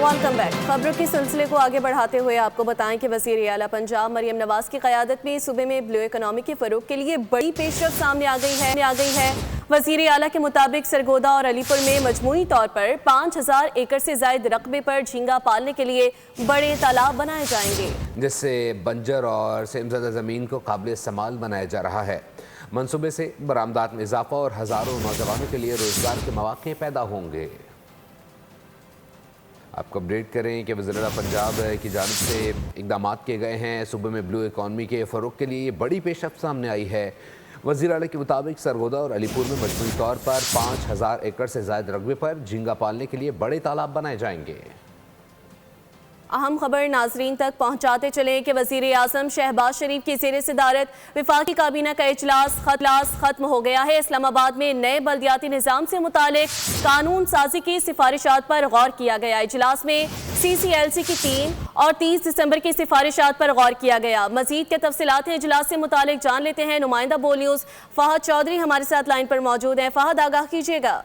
Welcome back. खबरों के सिलसिले को आगे बढ़ाते हुए आपको बताएं कि वज़ीर आला पंजाब मरियम नवाज की क़यादत में सूबे में ब्लू इकोनॉमी के फ़रोग़ के लिए बड़ी पेशरफ़्त सामने आ गई है। वज़ीर आला के मुताबिक सरगोदा और अलीपुर में मजमूई तौर पर 5000 एकड़ से ज़ायद रकबे पर झींगा पालने के लिए बड़े तालाब बनाए जाएंगे, जिससे बंजर और सेमज़दा ज़मीन को काबिल इस्तेमाल बनाया जा रहा है। मंसूबे से बरामदात में इजाफा और हज़ारों नौजवानों के लिए रोज़गार के मौक़े पैदा होंगे। आपको अपडेट करें कि वज़ीर आला पंजाब की जानिब से इक़दाम किए गए हैं। सूबे में ब्लू इकॉनमी के फ़रोग़ के लिए बड़ी पेशरफ़्त सामने आई है। वज़ीर आला के मुताबिक सरगोदा और अलीपुर में मजमूई तौर पर 5000 एकड़ से ज़ायद रकबे पर झींगा पालने के लिए बड़े तालाब बनाए जाएंगे। अहम खबर नाजरीन तक पहुंचाते चले कि वज़ीर आज़म शहबाज शरीफ की ज़ेर सदारत वफाकी काबीना का इजलास खत्म हो गया है। इस्लामाबाद में नए बल्दियाती निज़ाम से मुतालिक कानून साजी की सिफारिशात पर गौर किया गया। इजलास में CCLC की 3 और 30 दिसंबर की सिफारिशात पर गौर किया गया। मजीद के तफसीलात हैं इजलास से मुतालिक जान लेते हैं। नुमाइंदा बोल न्यूज़ फ़हद चौधरी हमारे साथ लाइन पर मौजूद हैं। फ़हद, आगाह कीजिएगा।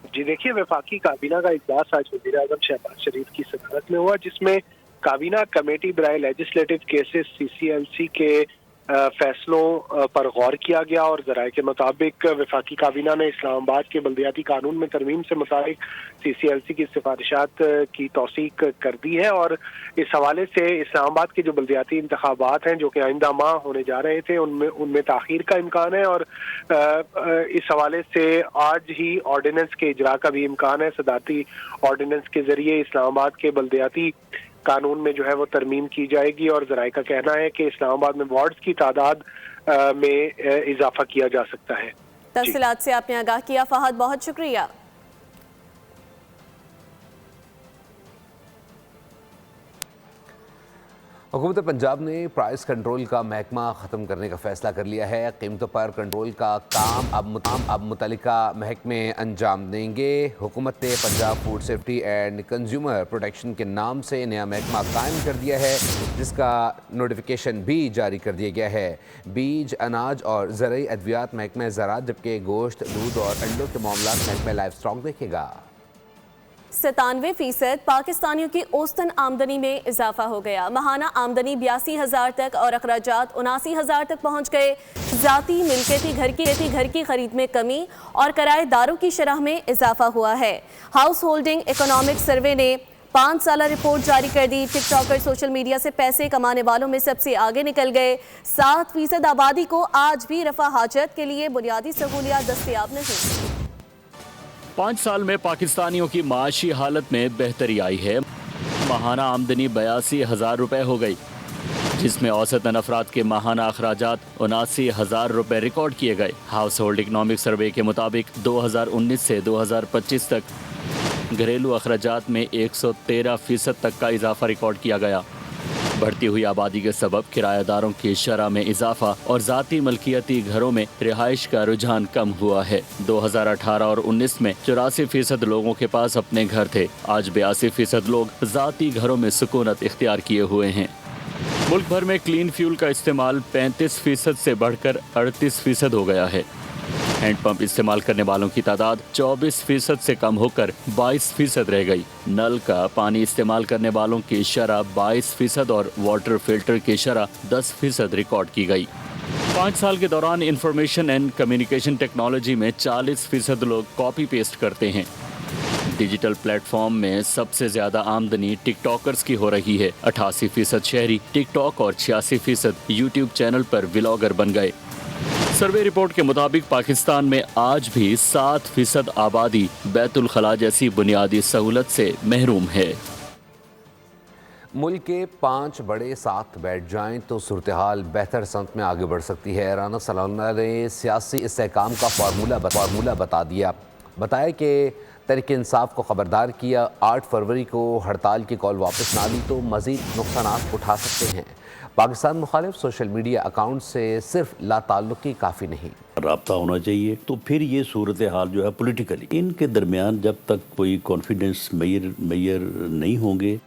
जी देखिए, वफाकी काबीना का इजलास आज वज़ीर आज़म शहबाज शरीफ की सदारत में हुआ, जिसमें काबीना कमेटी बराए लेजिस्लेटिव केसेस CCLC के फैसलों पर गौर किया गया और ज़राए के मुताबिक वफाकी काबीना ने इस्लामाबाद के बल्दियाती कानून में तरमीम से मुताबिक CCLC की सिफारिशात की तौसीक कर दी है। और इस हवाले से इस्लामाबाद के जो बल्दियाती इंतखाबात हैं जो कि आइंदा माह होने जा रहे थे उनमें ताख़ीर का इम्कान है और इस हवाले से आज ही ऑर्डिनेंस के इजरा का भी इम्कान है। सदारती ऑर्डिनेंस के ज़रिए इस्लामाबाद के बल्दियाती कानून में जो है वो तरमीम की जाएगी और ज़राए का कहना है कि इस्लामाबाद में वार्ड्स की तादाद में इजाफा किया जा सकता है। तफसीलात से आपने आगाह किया फ़हद, बहुत शुक्रिया। हुकूमत पंजाब ने प्राइस कंट्रोल का महकमा ख़त्म करने का फ़ैसला कर लिया है। कीमतों पर कंट्रोल का काम अब मुतल्लिका महकमे अंजाम देंगे। हुकूमत ने Punjab food safety and consumer protection के नाम से नया महकमा कायम कर दिया है, जिसका नोटिफिकेशन भी जारी कर दिया गया है। बीज, अनाज और ज़रूरी अद्वियात महकमा ज़राअत, जबकि गोश्त, दूध और अंडों के मामलात महकमा लाइफ स्टॉक देखेगा। 97% पाकिस्तानियों की औसतन आमदनी में इजाफा हो गया। माहाना आमदनी 82,000 तक और अखराजात 79,000 तक पहुंच गए। ज़ाती मिल्कियती घर की खरीद में कमी और किराएदारों की शरह में इजाफा हुआ है। हाउस होल्डिंग इकोनॉमिक सर्वे ने 5 साला रिपोर्ट जारी कर दी। टिकटॉकर सोशल मीडिया से पैसे कमाने वालों में सबसे आगे निकल गए। 7% आबादी को आज भी रफा हाजत के लिए बुनियादी सहूलियात दस्तयाब नहीं। 5 साल में पाकिस्तानियों की माशी हालत में बेहतरी आई है। माहाना आमदनी 82,000 रुपये हो गई, जिसमें औसतन अफराद के माहाना अखराजात 79,000 रुपये रिकॉर्ड किए गए। हाउस होल्ड इकनॉमिक सर्वे के मुताबिक 2019 से 2025 तक घरेलू अखराजात में 113% तक का इजाफा रिकॉर्ड किया गया। बढ़ती हुई आबादी के सबब किराएदारों की शरह में इजाफा और ज़ाती मलकियती घरों में रिहाइश का रुझान कम हुआ है। 2018 और 19 में 84% लोगों के पास अपने घर थे। आज 82% लोग ज़ाती घरों में सुकूनत इख्तियार किए हुए हैं। मुल्क भर में क्लीन फ्यूल का इस्तेमाल 35% से बढ़कर 38% हो गया है। हैंडपंप इस्तेमाल करने वालों की तादाद 24% से कम होकर 22% रह गई। नल का पानी इस्तेमाल करने वालों की शरह 22% और वाटर फिल्टर की शरह 10% रिकॉर्ड की गई। 5 साल के दौरान इंफॉर्मेशन एंड कम्युनिकेशन टेक्नोलॉजी में 40% लोग कॉपी पेस्ट करते हैं। डिजिटल प्लेटफॉर्म में सबसे ज्यादा आमदनी टिकटॉकर्स की हो रही है। 88% शहरी टिकटॉक और 86% यूट्यूब चैनल पर व्लॉगर बन गए। सर्वे रिपोर्ट के मुताबिक पाकिस्तान में आज भी 7% आबादी बैतुल खला जैसी बुनियादी सहूलत से महरूम है। मुल्क के 5 बड़े साथ बैठ जाएं तो सूरत हाल बेहतर समत में आगे बढ़ सकती है। राना सलाउल्लाह ने सियासी इस्तेहकाम का फार्मूला बता दिया। बताया कि तहरीक इंसाफ को खबरदार किया, 8 फरवरी को हड़ताल की कॉल वापस ना ली तो मज़ीद नुकसानात उठा सकते हैं। पाकिस्तान मुखालिफ सोशल मीडिया अकाउंट से सिर्फ लाताल्लुकी काफ़ी नहीं, राब्ता होना चाहिए। तो फिर ये सूरत हाल जो है पॉलिटिकली इनके दरमियान जब तक कोई कॉन्फिडेंस मेयर नहीं होंगे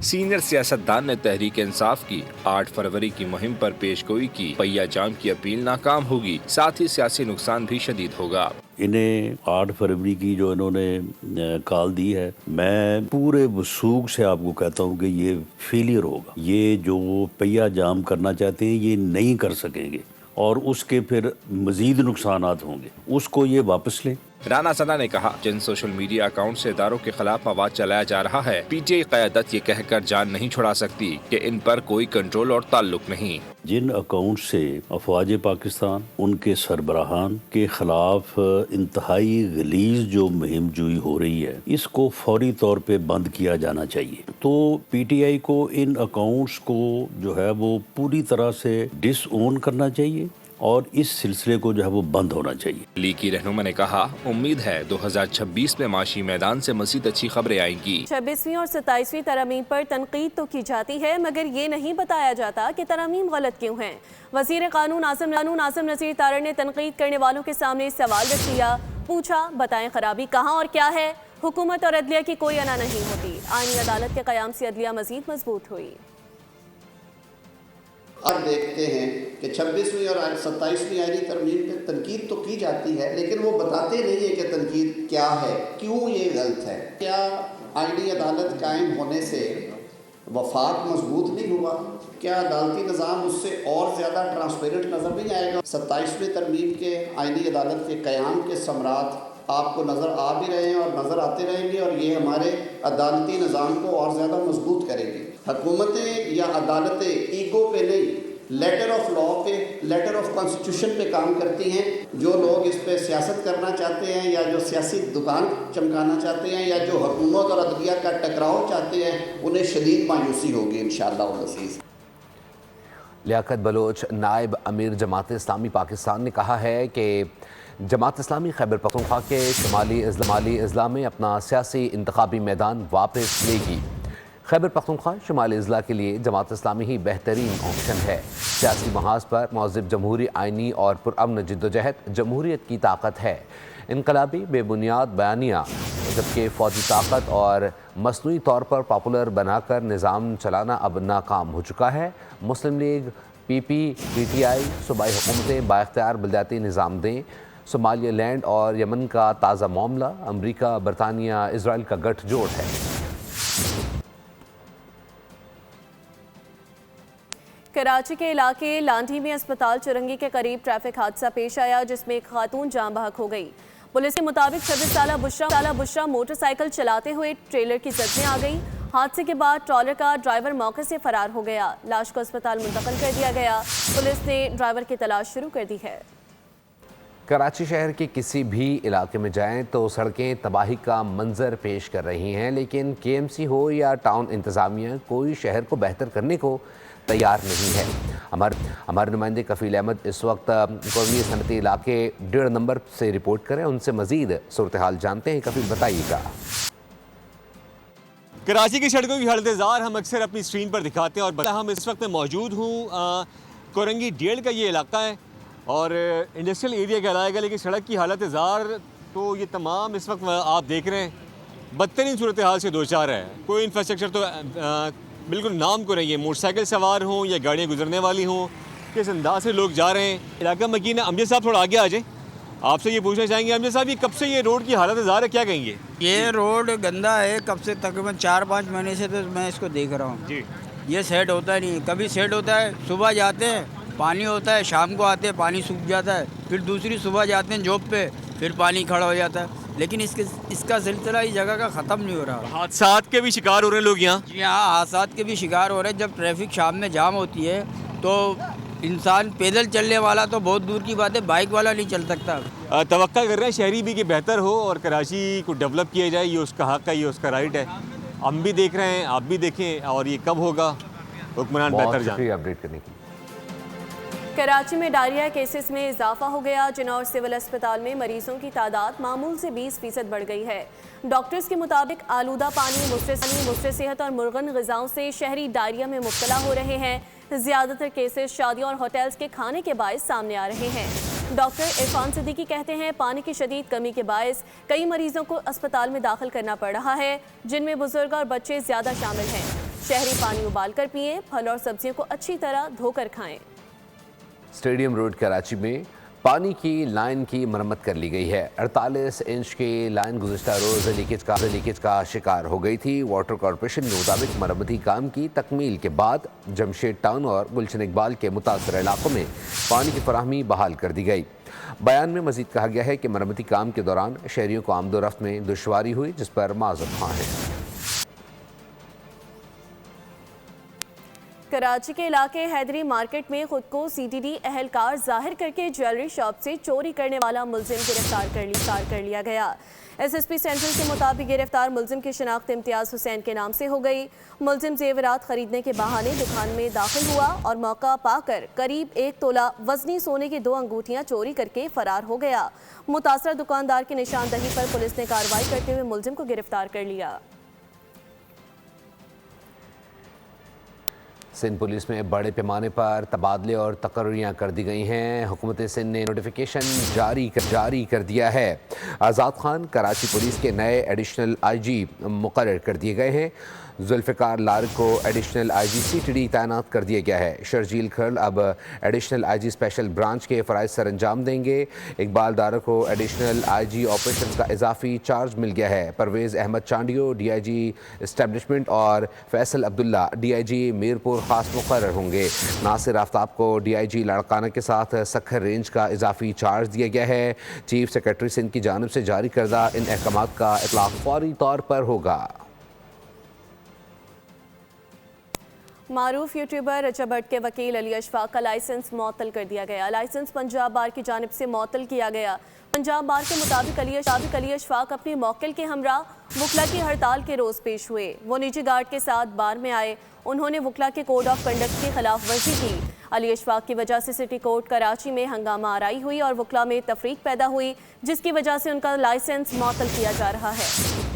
सीनियर सियासतदान ने तहरीक इंसाफ की 8 फरवरी की मुहिम पर पेशगोई की। पहिया जाम की अपील नाकाम होगी, साथ ही सियासी नुकसान भी शदीद होगा। इन्हें 8 फरवरी की जो इन्होंने कॉल दी है, मैं पूरे वसूख से आपको कहता हूँ कि ये फेलियर होगा। ये जो पहिया जाम करना चाहते हैं ये नहीं कर सकेंगे और उसके फिर मजीद नुकसानात होंगे, उसको ये वापस लें। राना सना ने कहा, जिन सोशल मीडिया अकाउंट से इदारों के खिलाफ मवाद चलाया जा रहा है, पीटीआई क़यादत ये कहकर जान नहीं छुड़ा सकती कि इन पर कोई कंट्रोल और ताल्लुक नहीं। जिन अकाउंट से अफवाज पाकिस्तान, उनके सरबराहान के खिलाफ इंतहाई गलीज जो मुहिम जुई हो रही है, इसको फौरी तौर पे बंद किया जाना चाहिए। तो पीटीआई को इन अकाउंट्स को जो है वो पूरी तरह से डिसओन करना चाहिए और इस सिलसिले को जो है वो बंद होना चाहिए। लीग की रहनुमा ने कहा, उम्मीद है 2026 में माशी मैदान से मज़ीद अच्छी खबरें आएंगी। 26वीं और 27वीं तरमीम पर तनकीद तो की जाती है, मगर ये नहीं बताया जाता कि तरमीम गलत क्यों हैं। वज़ीर कानून आज़म नज़ीर तारड़ ने तनकीद करने वालों के सामने सवाल रख दिया, पूछा बताएं खराबी कहाँ और क्या है। हुकूमत और अदलिया की कोई अना नहीं होती। आईनी अदालत के क़याम से अदलिया मज़ीद मजबूत हुई। अब देखते हैं कि 26वीं और 27वीं आईनी तरमीम पे तनकीद तो की जाती है, लेकिन वो बताते नहीं है कि तनकीद क्या है, क्यों ये गलत है। क्या आईनी अदालत कायम होने से वफाक मजबूत नहीं हुआ? क्या अदालती निज़ाम उससे और ज़्यादा ट्रांसपेरेंट नज़र नहीं आएगा? 27वीं तरमीम के आईनी अदालत के क़याम के समरात आपको नज़र आ भी रहे हैं और नज़र आते रहेंगे, और ये हमारे अदालती निज़ाम को और ज़्यादा मजबूत करेंगे। हुकूमतें या अदालतें ईगो पे नहीं, लेटर ऑफ लॉ पे, लेटर ऑफ कॉन्स्टिट्यूशन पे काम करती हैं। जो लोग इस पे सियासत करना चाहते हैं या जो सियासी दुकान चमकाना चाहते हैं या जो हुकूमत और अदलिया का टकराव चाहते हैं, उन्हें शदीद मायूसी होगी इंशाअल्लाह अज़ीज़। लियाकत बलोच नायब अमीर जमात इस्लामी पाकिस्तान ने कहा है कि जमात इस्लामी खैबर पख्तूनख्वा के शुमाली अजला में अपना सियासी इंतखाबी मैदान वापस लेगी। खैबर पख्तूनख्वा शुमाली अजला के लिए जमात इस्लामी ही बेहतरीन ऑप्शन है। सियासी महाज पर मौज़िब जमहूरी आइनी और पुरअमन जिद्दोजहद जमहूरियत की ताकत है। इनकलाबी बेबुनियाद बयानिया, जबकि फ़ौजी ताकत और मसनूई तौर पर पॉपुलर बनाकर निज़ाम चलाना अब नाकाम हो चुका है। मुस्लिम लीग, PP, PTI सूबाई हुकूमतें बाइख्तियार बलदियाती निज़ाम दें। सोमालिया लैंड और यमन का ताज़ा मामला अमरीका, बरतानिया, इसराइल का गठजोड़ है। कराची के इलाके लांढी में अस्पताल चुरंगी के करीब ट्रैफिक हादसा पेश आया, जिसमें एक खातून जान बहक हो गई। पुलिस के मुताबिक 26 साला बुशरा मोटरसाइकिल चलाते हुए ट्रेलर की जद में आ गई। हादसे के बाद ट्रॉलर का ड्राइवर मौके से फरार हो गया। लाश को अस्पताल मुंतकिल कर दिया गया। पुलिस ने ड्राइवर की तलाश शुरू कर दी है। कराची शहर के किसी भी इलाके में जाएं तो सड़कें तबाही का मंजर पेश कर रही हैं, लेकिन KMC हो या टाउन इंतज़ामिया कोई शहर को बेहतर करने को तैयार नहीं है। हमारे नुमाइंदे कफील अहमद इस वक्त कौमी सनती इलाके 1.5 नंबर से रिपोर्ट करें, उनसे मजीद सूरत हाल जानते हैं। कफील बताइएगा। कराची की सड़कों की हालत ज़ार हम अक्सर अपनी स्क्रीन पर दिखाते हैं और हम इस वक्त मौजूद हूँ कोरंगी डेढ़ का ये इलाका है और इंडस्ट्रियल एरिया कहलाएगा, लेकिन सड़क की हालत ज़ार तो ये तमाम इस वक्त आप देख रहे हैं बदतरीन सूरत हाल से दो चार है। कोई इंफ्रास्ट्रक्चर तो बिल्कुल नाम को नहीं है। मोटरसाइकिल सवार हों या गाड़ियाँ गुजरने वाली हों, किस अंदाज से लोग जा रहे हैं। इलाका मकीन है। अमजद साहब थोड़ा आगे आ जाएँ, आपसे ये पूछना चाहेंगे अमजद साहब, ये कब से ये रोड की हालत ज़ार है, क्या कहेंगे? ये रोड गंदा है कब से, तकरीबन 4-5 महीने से तो मैं इसको देख रहा हूँ जी। ये सेट होता नहीं, कभी सेट होता है सुबह जाते हैं पानी होता है, शाम को आते हैं पानी सूख जाता है, फिर दूसरी सुबह जाते हैं जॉब पे फिर पानी खड़ा हो जाता है। लेकिन इसका सिलसिला इस जगह का ख़त्म नहीं हो रहा। हादसात के भी शिकार हो रहे हैं लोग यहाँ। जी हाँ, हादसात के भी शिकार हो रहे हैं। जब ट्रैफिक शाम में जाम होती है तो इंसान पैदल चलने वाला तो बहुत दूर की बात है, बाइक वाला नहीं चल सकता। तवक्का कर रहे हैं शहरी भी कि बेहतर हो और कराची को डेवलप किया जाए, ये उसका हक़ है, ये उसका राइट है। हम भी देख रहे हैं, आप भी देखें, और ये कब होगा हुक्मरान बेहतर जाने। अपडेट करने की। कराची में डायरिया केसेस में इजाफा हो गया। जिनौर सिविल अस्पताल में मरीजों की तादाद मामूल से 20% बढ़ गई है। डॉक्टर्स के मुताबिक आलूदा पानी, मुफ्त सेहत और मुर्गन ग़िज़ाओं से शहरी डायरिया में मुब्तला हो रहे हैं। ज़्यादातर केसेस शादियों और होटल्स के खाने के बायस सामने आ रहे हैं। डॉक्टर इरफान सिद्दीकी कहते हैं पानी की शदीद कमी के बायस कई मरीजों को अस्पताल में दाखिल करना पड़ रहा है, जिनमें बुजुर्ग और बच्चे ज़्यादा शामिल हैं। शहरी पानी उबाल कर पिएं, फल और सब्जियों को अच्छी तरह धोकर खाएं। स्टेडियम रोड कराची में पानी की लाइन की मरम्मत कर ली गई है। 48 इंच की लाइन गुज़िश्ता रोज़ लीकेज का शिकार हो गई थी। वाटर कॉरपोरेशन के मुताबिक मरम्मती काम की तकमील के बाद जमशेद टाउन और गुलशन इकबाल के मुतासर इलाकों में पानी की फराहमी बहाल कर दी गई। बयान में मजीद कहा गया है कि मरम्मती काम के दौरान शहरियों को आमदोरफ्त में दुश्वारी हुई, जिस पर माज़रत ख़्वाह हैं। कराची के इलाके हैदरी मार्केट में खुद को CTD एहलकार जाहिर करके ज्वेलरी शॉप से चोरी करने वाला मुलजिम गिरफ्तार कर लिया गया। SSP सेंट्रल के मुताबिक गिरफ्तार मुलजिम की शिनाख्त इम्तियाज़ हुसैन के नाम से हो गई। मुलजिम जेवरात खरीदने के बहाने दुकान में दाखिल हुआ और मौका पाकर करीब 1 तोला वजनी सोने की 2 अंगूठियां चोरी करके फरार हो गया। मुतासरा दुकानदार की निशानदही पर पुलिस ने कार्रवाई करते हुए मुलजिम को गिरफ्तार कर लिया। सिंध पुलिस में बड़े पैमाने पर तबादले और तकर्रियाँ कर दी गई हैं। हुकूमत सिंध ने नोटिफिकेशन जारी कर दिया है। आज़ाद खान कराची पुलिस के नए एडिशनल IG मुकर्रर कर दिए गए हैं। जुल्फ़िकार लारिक को एडिशनल IG CTD तैनात कर दिया गया है। शर्जील खर्ल अब एडिशनल IG स्पेशल ब्रांच के फ़राइज़ सर अंजाम देंगे। इकबाल दारा को एडिशनल IG ऑपरेशन का इजाफी चार्ज मिल गया है। परवेज़ अहमद चांडियो DIG इस्टेब्लिशमेंट और फैसल अब्दुल्ला DIG मीरपुर ख़ास मुकर्रर होंगे। नासिर आफ्ताब को DIG लाड़काना के साथ सखर रेंज का इजाफी चार्ज दिया गया है। चीफ सेक्रेटरी सिंध की जानिब से जारी करदा इन अहकामात का इतलाक़ फौरी तौर पर होगा। मारूफ यूट्यूबर रजा भट्ट के वकील अली अशफाक का लाइसेंस मुअत्तल कर दिया गया। लाइसेंस पंजाब बार की जानिब से मुअत्तल किया गया। पंजाब बार के मुताबिक अली अशफाक अपनी मौकिल के हमरा वकला की हड़ताल के रोज़ पेश हुए। वो निजी गार्ड के साथ बार में आए। उन्होंने वकला के कोड ऑफ कंडक्ट की खिलाफ वर्जी की। अली अशफाक की वजह से सिटी कोर्ट कराची में हंगामा आराई हुई और वकला में तफरीक पैदा हुई, जिसकी वजह से उनका लाइसेंस मुअत्तल किया जा रहा है।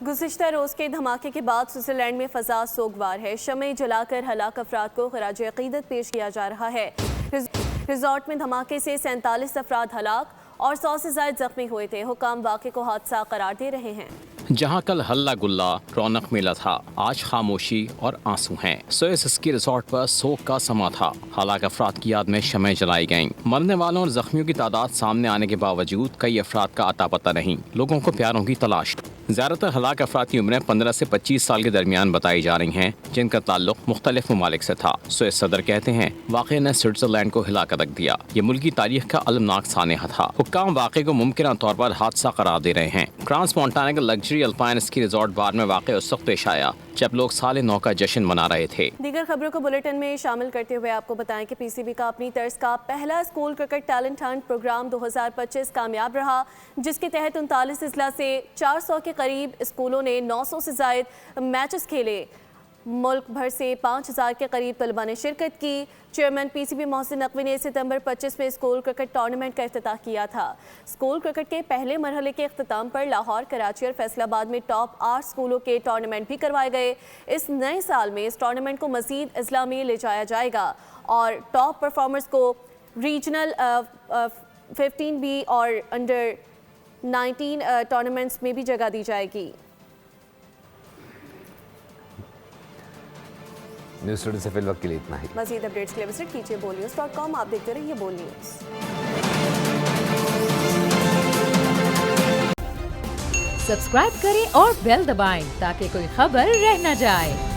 गुज़िश्ता रोज़ के धमाके के बाद स्विट्ज़रलैंड में फ़ज़ा सोगवार है। शमें जलाकर हलाक अफराद को खराज अक़ीदत पेश किया जा रहा है। रिजॉर्ट में धमाके से 47 अफराद हलाक और 100 से ज़ायद जख्मी हुए थे। हुकाम वाक़े को हादसा करार दे रहे हैं। जहां कल हल्ला गुल्ला रौनक मेला था, आज खामोशी और आंसू हैं। सोएस स्की रिजॉर्ट पर सोग का समा था। हलाक अफराद की याद में शमें जलाई गईं। मरने वालों और जख्मियों की तादाद सामने आने के बावजूद कई अफराद का अता पता नहीं। लोगों को प्यारों की तलाश। ज़्यादातर हलाक अफराद की उम्रें 15 से 25 साल के दरमियान बताई जा रही हैं, जिनका ताल्लुक मुख्तलिफ ममालिक से था। सोएस सदर कहते हैं वाक़े ने स्विट्ज़रलैंड को हिला कर रख दिया। ये मुल्की तारीख का अलमनाक सानहा था। हुक्काम वाक़े को मुमकिन तौर पर हादसा करार दे रहे हैं। ट्रांस मोंटाना के लग्जरी अल्पाइन स्की रिजॉर्ट बार में वाक़े उस वक्त पेश आया जब लोग साले 9 का जश्न मना रहे थे। दीगर खबरों को बुलेटिन में शामिल करते हुए आपको बताएं कि PCB का अपनी तर्ज का पहला school cricket talent hunt programme 2025 कामयाब रहा, जिसके तहत 39 अजला से 400 के करीब स्कूलों ने 900 से ज़ायद मैचेस खेले। मुल्क भर से 5000 के करीब तलबा ने शिरकत की। चेयरमैन PCB मोहसिन नकवी ने सितंबर 25 में स्कूल क्रिकेट टूर्नामेंट का इफ्तिताह किया था। स्कूल क्रिकेट के पहले मरहले के इख्तिताम पर लाहौर, कराची और फैसलाबाद में टॉप 8 स्कूलों के टूर्नामेंट भी करवाए गए। इस नए साल में इस टूर्नामेंट को मजीद अजला में ले जाया जाएगा और टॉप परफॉर्मर्स को रीजनल 15B और अंडर 19 टूर्नामेंट्स में भी जगह दी जाएगी। न्यूज़ स्टूडियो से फिल वक्त के लिए इतना ही। मज़ीद अपडेट्स के लिए विजिट कीजिए bolnews.com। आप देखते रहिए बोल न्यूज़। सब्सक्राइब करें और बेल दबाएं ताकि कोई खबर रह न जाए।